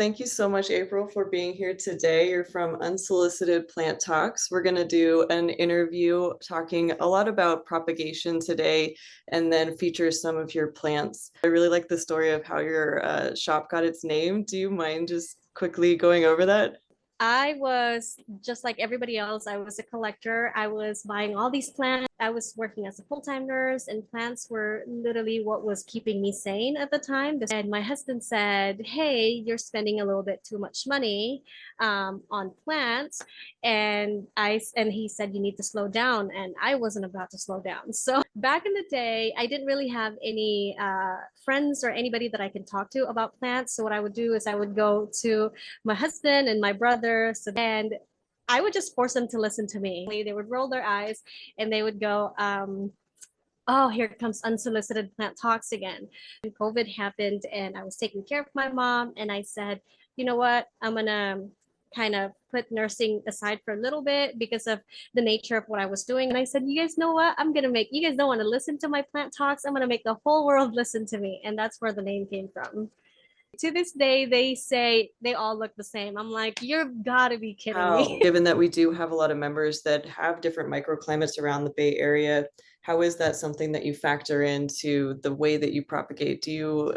thank you so much, April, for being here today. You're from Unsolicited Plant Talks. We're going to do an interview talking a lot about propagation today and then feature some of your plants. I really like the story of how your shop got its name. Do you mind just quickly going over that? I was just like everybody else. I was a collector. I was buying all these plants. I was working as a full-time nurse, and plants were literally what was keeping me sane at the time. And my husband said, "Hey, you're spending a little bit too much money on plants," and he said, "You need to slow down." And I wasn't about to slow down. So back in the day, I didn't really have any friends or anybody that I can talk to about plants. So what I would do is I would go to my husband and my brother. And I would just force them to listen to me. They would roll their eyes and they would go, "Oh, here comes Unsolicited Plant Talks again." And COVID happened and I was taking care of my mom. And I said, "You know what? I'm going to kind of put nursing aside for a little bit because of the nature of what I was doing." And I said, "You guys know what? You guys don't want to listen to my plant talks. I'm going to make the whole world listen to me." And that's where the name came from. To this day, they say they all look the same. I'm like, "You've got to be kidding How, me." given that we do have a lot of members that have different microclimates around the Bay Area, how is that something that you factor into the way that you propagate? Do you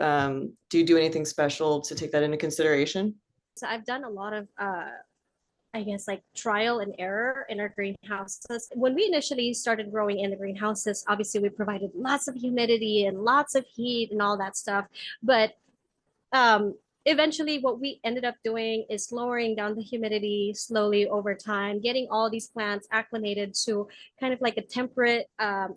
do anything special to take that into consideration? So I've done a lot of I guess like trial and error in our greenhouses. When we initially started growing in the greenhouses, obviously we provided lots of humidity and lots of heat and all that stuff. But um, eventually what we ended up doing is lowering down the humidity slowly over time, getting all these plants acclimated to kind of like a temperate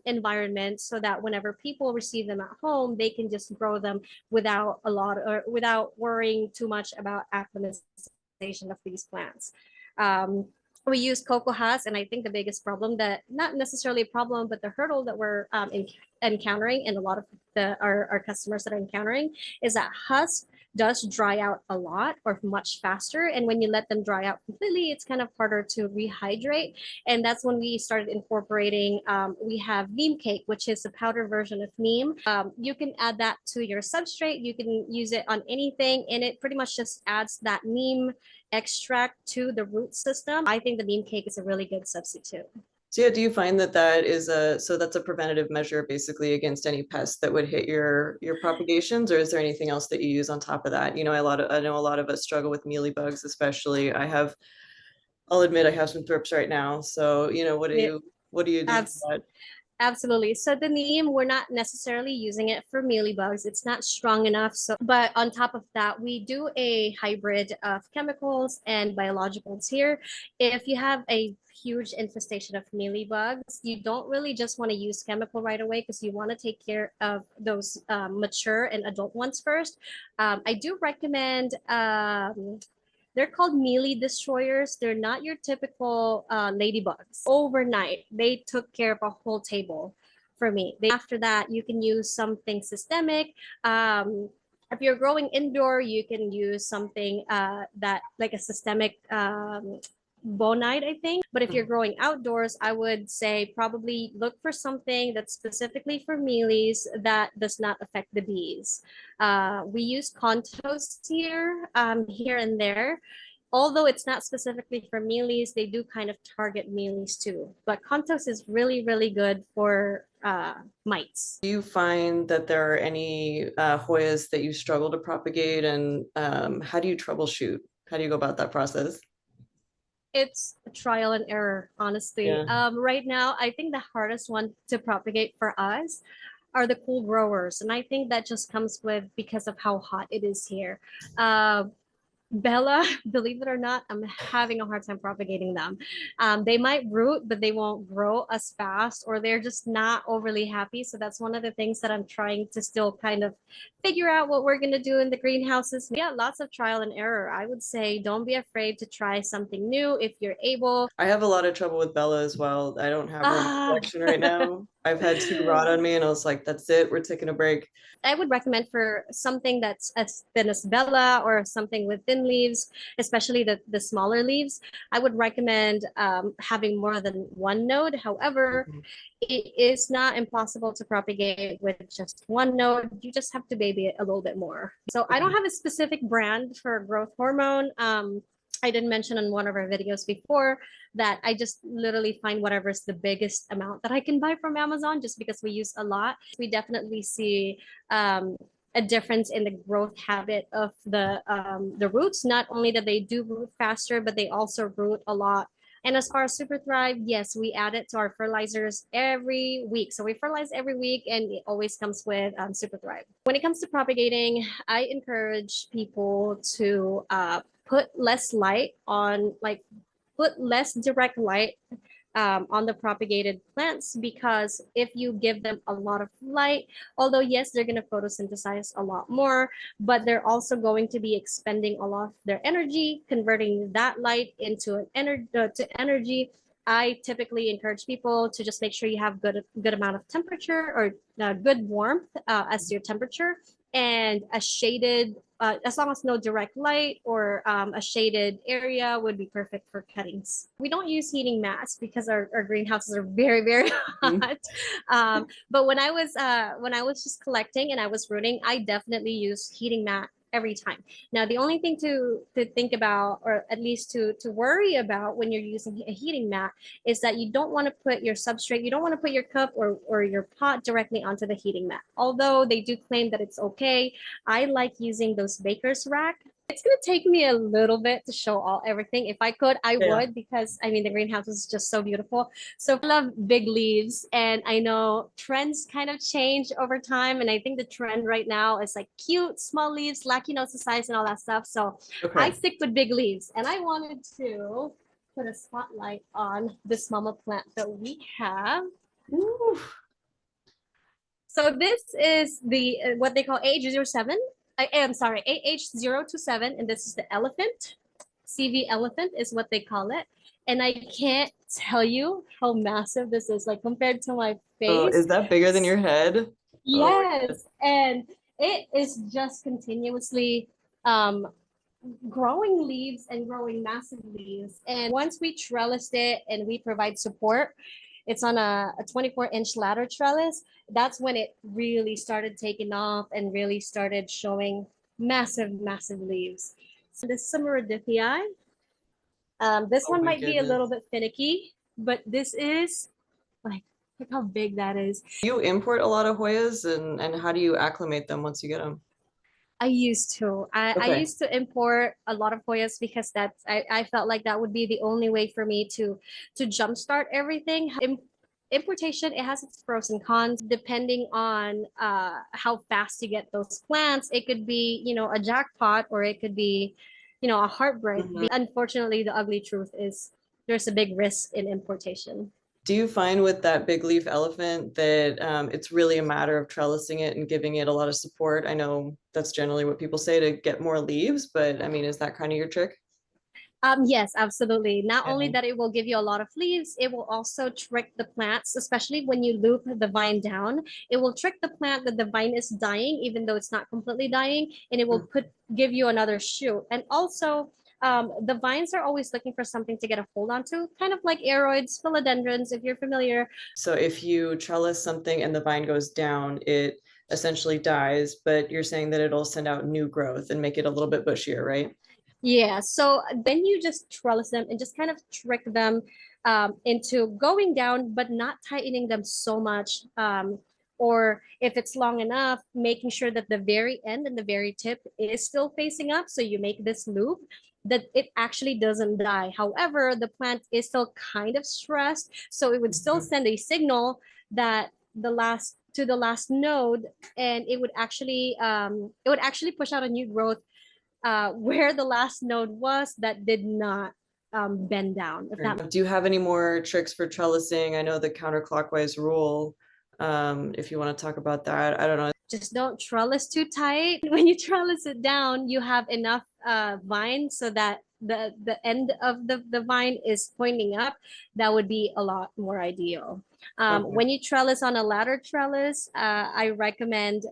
environment so that whenever people receive them at home, they can just grow them without a lot or without worrying too much about acclimatization of these plants. Um, we use cocoa husk, and I think the biggest problem, that not necessarily a problem, but the hurdle that we're encountering, and a lot of our customers that are encountering, is that husk does dry out a lot or much faster. And when you let them dry out completely, it's kind of harder to rehydrate. And that's when we started incorporating, we have neem cake, which is a powder version of neem. You can add that to your substrate. You can use it on anything, and it pretty much just adds that neem extract to the root system. I think the neem cake is a really good substitute. So yeah, do you find that that's a preventative measure basically against any pests that would hit your propagations, or is there anything else that you use on top of that? I know a lot of us struggle with mealybugs, especially. I'll admit I have some thrips right now. So, It, what do you do for abs- that? Absolutely. So the neem, we're not necessarily using it for mealybugs. It's not strong enough. So, but on top of that, we do a hybrid of chemicals and biologicals here. If you have a huge infestation of mealybugs, you don't really just want to use chemical right away because you want to take care of those mature and adult ones first. I do recommend they're called mealy destroyers. They're not your typical ladybugs. Overnight, they took care of a whole table for me. After that, you can use something systemic. If you're growing indoor, you can use something that like a systemic bonite, I think. But if you're growing outdoors, I would say probably look for something that's specifically for mealies that does not affect the bees. We use contos here and there. Although it's not specifically for mealies, they do kind of target mealies too. But contos is really, really good for mites. Do you find that there are any Hoyas that you struggle to propagate, and how do you troubleshoot? How do you go about that process? It's a trial and error, honestly. Yeah. Right now, I think the hardest one to propagate for us are the cool growers. And I think that just comes with because of how hot it is here. Uh, Bella, believe it or not, I'm having a hard time propagating them. They might root, but they won't grow as fast, or they're just not overly happy. So that's one of the things that I'm trying to still kind of figure out what we're going to do in the greenhouses. Yeah, lots of trial and error. I would say don't be afraid to try something new if you're able. I have a lot of trouble with Bella as well. I don't have her in my Ah, collection right now. I've had two rot on me and I was like, that's it, we're taking a break. I would recommend for something that's as thin as Bella or something with thin leaves, especially the smaller leaves, I would recommend having more than one node. However, Mhm. it is not impossible to propagate with just one node. You just have to baby it a little bit more. So I don't Okay. have a specific brand for growth hormone. I did mention in one of our videos before that I just literally find whatever's the biggest amount that I can buy from Amazon just because we use a lot. We definitely see um, a difference in the growth habit of the roots. Not only that they do root faster, but they also root a lot. And as far as Super Thrive, yes, we add it to our fertilizers every week. So we fertilize every week, and it always comes with Super Thrive. When it comes to propagating, I encourage people to put less light on, like, put less direct light on the propagated plants, because if you give them a lot of light, although yes, they're going to photosynthesize a lot more, but they're also going to be expending a lot of their energy, converting that light into energy. I typically encourage people to just make sure you have good amount of temperature, or good warmth as your temperature, and a shaded, as long as no direct light, or a shaded area would be perfect for cuttings. We don't use heating mats because our greenhouses are very, very Mhm. hot. But when I was just collecting and I was rooting, I definitely use heating mat every time. Now, the only thing to think about, or at least to worry about when you're using a heating mat, is that you don't want to put your substrate, you don't want to put your cup or your pot directly onto the heating mat. Although they do claim that it's okay, I like using those baker's rack. It's gonna take me a little bit to show all everything. If I could, I Yeah. would, because I mean the greenhouse is just so beautiful. So I love big leaves, and I know trends kind of change over time. And I think the trend right now is like cute small leaves, size and all that stuff. So I Okay. stick with big leaves, and I wanted to put a spotlight on this mama plant that we have. Ooh. So this is the what they call AH07. I am sorry, AH027, and this is the elephant. CV elephant is what they call it. And I can't tell you how massive this is, like compared to my Oh, face. is that bigger than your head? Oh my God. Yes, and it is just continuously um, growing leaves and growing massive leaves. And once we trellis it and we provide support, it's on a 24-inch ladder trellis. That's when it really started taking off and really started showing massive, massive leaves. So this is Summeridifii. This Oh one my might be a goodness. little bit finicky, but this is like, look how big that is. Do you import a lot of Hoyas and how do you acclimate them once you get them? I used to. I Okay. used to import a lot of Hoyas because I felt like that would be the only way for me to jumpstart everything. Importation, it has its pros and cons depending on how fast you get those plants. It could be, a jackpot, or it could be, a heartbreak. Mhm. Unfortunately, the ugly truth is there's a big risk in importation. Do you find with that big leaf elephant that it's really a matter of trellising it and giving it a lot of support? I know that's generally what people say to get more leaves, but I mean, is that kind of your trick? Yes, absolutely. Not only Yeah. that it will give you a lot of leaves, it will also trick the plants, especially when you loop the vine down. It will trick the plant that the vine is dying, even though it's not completely dying, and it will give you another shoot. And also, the vines are always looking for something to get a hold onto, kind of like aroids, philodendrons, if you're familiar. So if you trellis something and the vine goes down, it essentially dies, but you're saying that it'll send out new growth and make it a little bit bushier, right? Yeah, so then you just trellis them and just kind of trick them into going down, but not tightening them so much. Or if it's long enough, making sure that the very end and the very tip is still facing up. So you make this loop that it actually doesn't die. However, the plant is still kind of stressed. So it would still Mhm. send a signal that the last node, and it would actually push out a new growth where the last node was that did not bend down. If that Do you have any more tricks for trellising? I know the counterclockwise rule. If you want to talk about that, I don't know. Just don't trellis too tight. When you trellis it down, you have enough vine so that the end of the vine is pointing up. That would be a lot more ideal. Okay. When you trellis on a ladder trellis, I recommend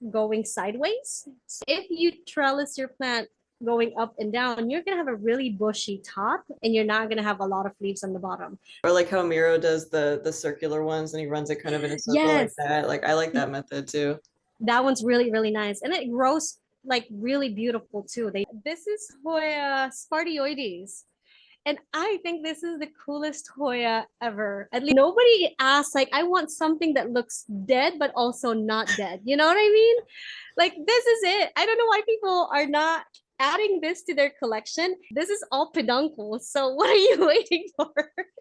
going sideways. So if you trellis your plant going up and down, you're gonna have a really bushy top and you're not gonna have a lot of leaves on the bottom. Or like how Miro does the circular ones and he runs it kind of in a circle like Yes, that. Like I like that method too. that one's really, really nice. And it grows like really beautiful too. This is Hoya spartioides. And I think this is the coolest Hoya ever. At least nobody asks, like, I want something that looks dead, but also not dead. You know what I mean? Like, this is it. I don't know why people are not adding this to their collection. This is all peduncle. So what are you waiting for?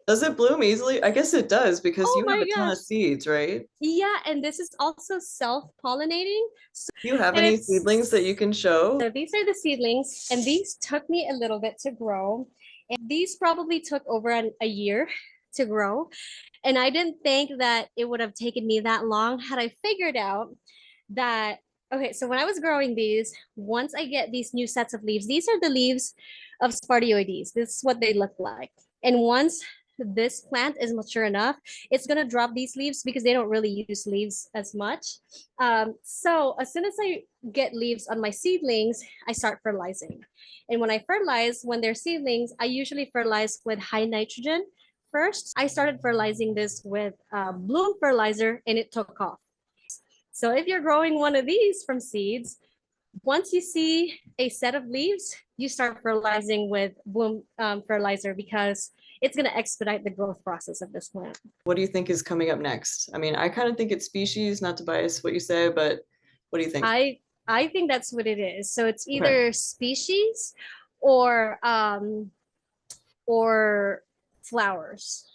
Does it bloom easily? I guess it does because Oh you have my a ton gosh. of seeds, right? Yeah, and this is also self-pollinating. So, Do you have and any seedlings that you it's can show? so these are the seedlings, and these took me a little bit to grow. And these probably took over a year to grow. And I didn't think that it would have taken me that long had I figured out that, okay, so when I was growing these, once I get these new sets of leaves, these are the leaves of Spartioides. This is what they look like. And once this plant is mature enough, it's going to drop these leaves because they don't really use leaves as much. So as soon as I get leaves on my seedlings, I start fertilizing. And when I fertilize, when they're seedlings, I usually fertilize with high nitrogen. First, I started fertilizing this with bloom fertilizer and it took off. So if you're growing one of these from seeds, once you see a set of leaves, you start fertilizing with bloom fertilizer because it's going to expedite the growth process of this plant. What do you think is coming up next? I mean, I kind of think it's species, not to bias what you say, but what do you think? I I think that's what it is. So it's Okay. either species or or flowers.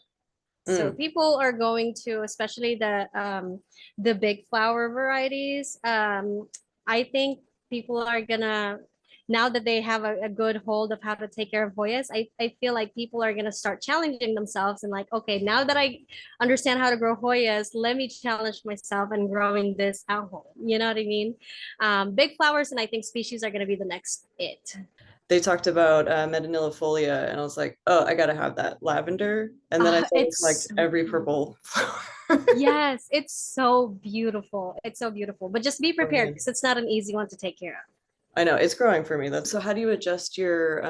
So Mm. people are going to, especially the big flower varieties. I think people are gonna, now that they have a good hold of how to take care of Hoyas, I feel like people are gonna start challenging themselves and like, okay, now that I understand how to grow Hoyas, let me challenge myself and growing this at home. You know what I mean? Big flowers and I think species are gonna be the next it. They talked about Metanillifolia, and I was like, oh, I gotta have that lavender. And then I started to collect It's every purple flower. Yes, it's so beautiful. It's so beautiful. But just be Oh, prepared man. because it's not an easy one to take care of. I know it's growing for me. That's so how do you adjust your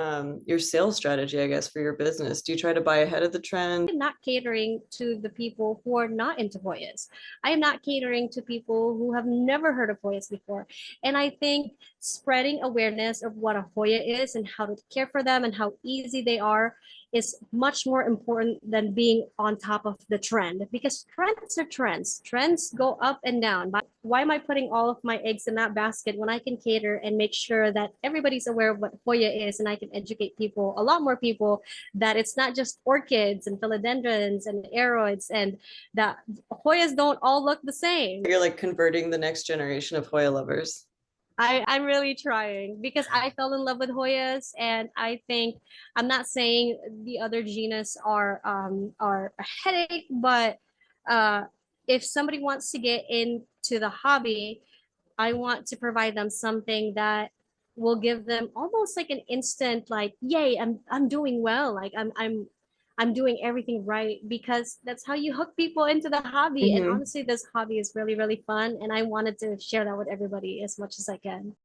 sales strategy, I guess, for your business? Do you try to buy ahead of the trend? I'm not catering to the people who are not into Hoyas. I am not catering to people who have never heard of Hoyas before. And I think spreading awareness of what a Hoya is and how to care for them and how easy they are is much more important than being on top of the trend because trends are trends. Trends go up and down. But why am I putting all of my eggs in that basket when I can cater and make sure that everybody's aware of what Hoya is and I can educate people, a lot more people, that it's not just orchids and philodendrons and aroids and that Hoyas don't all look the same. You're like converting the next generation of Hoya lovers. I'm really trying because I fell in love with Hoyas and I think I'm not saying the other genus are a headache, but uh if somebody wants to get into the hobby, I want to provide them something that will give them almost like an instant like, yay, I'm doing well. Like I'm doing everything right because that's how you hook people into the hobby. And Hmm. honestly, this hobby is really, really fun. And I wanted to share that with everybody as much as I can.